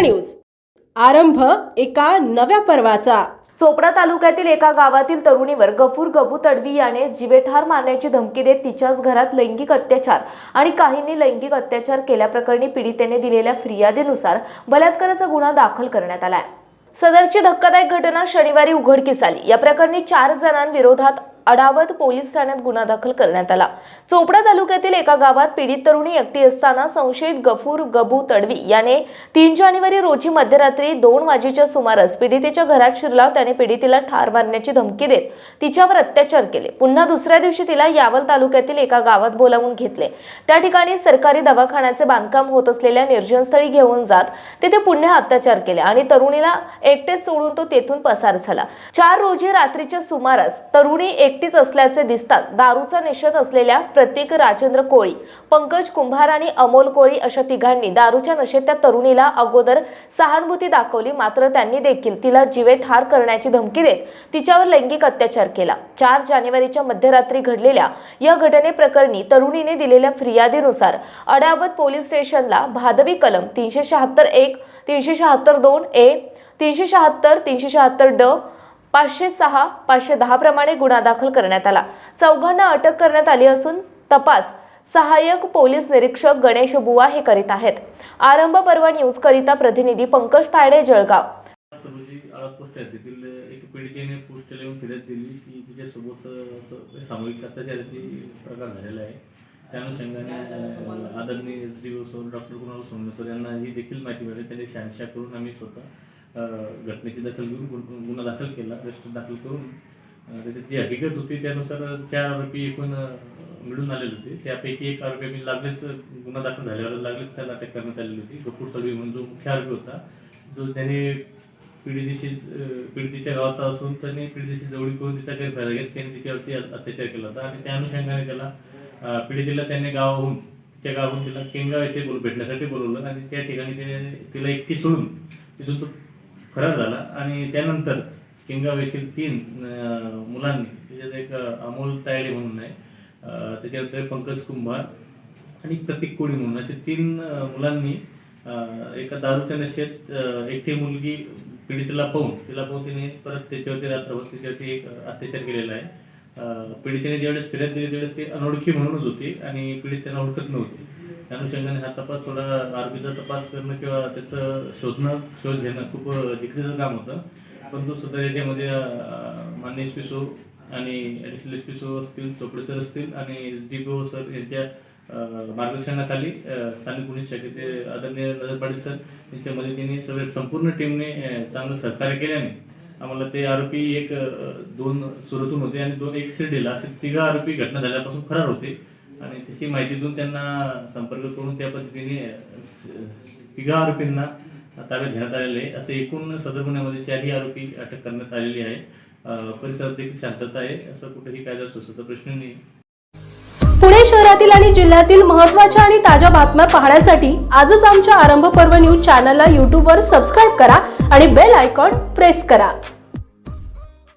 News. आरंभ एका नव्या पर्वाचा। चोपडा तालुक्यातील एका गावातील तरुणीवर गफूर गबू तडवी याने जीवेठार मारण्याची धमकी देत तिच्याच घरात लैंगिक अत्याचार आणि काहींनी लैंगिक अत्याचार केल्याप्रकरणी पीडितेने दिलेल्या फिर्यादीनुसार बलात्काराचा गुन्हा दाखल करण्यात आलाय। सदरची धक्कादायक घटना शनिवारी उघडकीस आली। या प्रकरणी 4 जणांविरोधात अडावत पोलीस ठाण्यात गुन्हा दाखल करण्यात आला। चोपडा तालुक्यातील एका गावात पीडित तरुणी एकटी असताना संशयित गफूर गबू तडवी याने 3 जानेवारी रोजी मध्यरात्री 2 वाजेच्या सुमारास पीडितेच्या घरात शिरला। त्याने पीडितेला ठार मारण्याची धमकी देत तिच्यावर अत्याचार केले। पुन्हा दुसऱ्या दिवशी तिला यावल तालुक्यातील एका गावात बोलावून घेतले। त्या ठिकाणी सरकारी दवाखान्याचे बांधकाम होत असलेल्या निर्जनस्थळी घेऊन जात तिथे पुन्हा अत्याचार केले आणि तरुणीला एकटे सोडून तो तेथून पसार झाला। 4 रोजी रात्रीच्या सुमारास तरुणी एकटीच असल्याचे दिसतात दारूचा निषेध असलेल्या प्रतीक राजेंद्र कोळी, पंकज कुंभार आणि अमोल कोळी अशा तिघांनी दारूच्या नशेत त्या तरुणीला अगोदर सहानुभूती दाखवली, मात्र त्यांनी देखील तिला जीवे ठार करण्याची धमकी देत तिच्यावर लैंगिक अत्याचार केला। 4 जानेवारीच्या मध्यरात्री घडलेल्या या घटनेप्रकरणी तरुणीने दिलेल्या फिर्यादीनुसार अडावत पोलीस स्टेशनला भादवी कलम 376(1), 376(2)(a), 376, 376(ड), 506, 510 प्रमाणे गुन्हा दाखल करण्यात आला। चौघांना अटक करण्यात आली असून तपास सहाय्यक पोलीस निरीक्षक गणेश बुवा हे करीत आहेत। आरंभ पर्व न्यूज करिता प्रतिनिधी पंकज तायडे, जळगाव। एक पीडितेने पोस्ट लिहून फिर्याद दिली की तिच्यासोबत असं सामूहिक अत्याचाराचे प्रकार झालेला आहे। त्या अनुषंगाने आदरणीय डॉक्टर कुणाल सोनवणे सर यांना ही देखील माहिती मिळाली। त्यांनी शहानिशा करून आम्ही स्वतः घटनेची दखल घेऊन गुन्हा दाखल केला। रजिस्टर दाखल करून त्याची जी हकीकत होती त्यानुसार 4 आरोपी एकूण मिळून आलेले होते। त्यापैकी एक आरोपी आम्ही लागलेच गुन्हा दाखल झाल्यावर लागलेच त्याला अटक करण्यात आलेली होती। गफूर तडवी म्हणून जो मुख्य आरोपी होता, जो त्याने पीडितेच्या गावाचा असून त्याने पीडितेची जवळी करून तिचा गैरफायदा घेत त्याने तिच्यावरती अत्याचार केला होता आणि त्या अनुषंगाने त्याला पीडितेला त्याने तिच्या गावाहून तिला केंगाव येथे भेटण्यासाठी बोलवलं आणि त्या ठिकाणी तिला एकटी सोडून तिथून तो फरार झाला। आणि त्यानंतर केंगाव येथील 3 मुलांनी, त्याच्यात एक अमोल तायडे म्हणून आहे, त्याच्यानंतर पंकज कुंभार आणि प्रतीक कोळी म्हणून असे 3 मुलांनी एका दारूच्या नशेत एकटी मुलगी पीडितेला पाहून तिने परत त्याच्यावरती रात्रभर तिच्यावरती एक अत्याचार केलेला आहे। पीडितेने ज्यावेळेस फिर्याद दिली त्यावेळेस ती अनोळखी म्हणूनच होती आणि पीडित त्यांना ओळखत नव्हती। त्या अनुषंगाने हा तपास थोडा आरोपीचा तपास करणं किंवा त्याचं शोध घेणं खूप जिकरीचं काम होतं। परंतु सध्या याच्यामध्ये माननीय SP आणि ॲडिशनल SP असतील, चोपडे सर असतील आणि DPO सर यांच्या मार्गदर्शनाखाली स्थानिक पोलीस शाखेचे आदरणीय नजर पाटील सर यांच्या मदतीने सगळे संपूर्ण टीमने चांगलं सहकार्य केल्याने आम्हाला ते आरोपी 2 सुरतून होते आणि 1 शिर्डीला असे 3 आरोपी घटना झाल्यापासून फरार होते आणि त्याची माहिती देऊन त्यांना संपर्क करून त्या पद्धतीने 3 आरोपींना ताब्यात घेण्यात आलेले आहे। असे एकूण सदर गुन्ह्यामध्ये 4 आरोपी अटक करण्यात आलेली आहे। परिसरात देखील शांतता आहे, असं कुठेही कायदा सुव्यवस्थेचा प्रश्न नाही। पुणे शहरातील आणि जिल्ह्यातील महत्त्वाच्या आणि ताज्या बातम्या पाहण्यासाठी आजच आमच्या आरंभ पर्व न्यूज चॅनलला YouTube वर सबस्क्राईब करा आणि बेल आयकॉन प्रेस करा।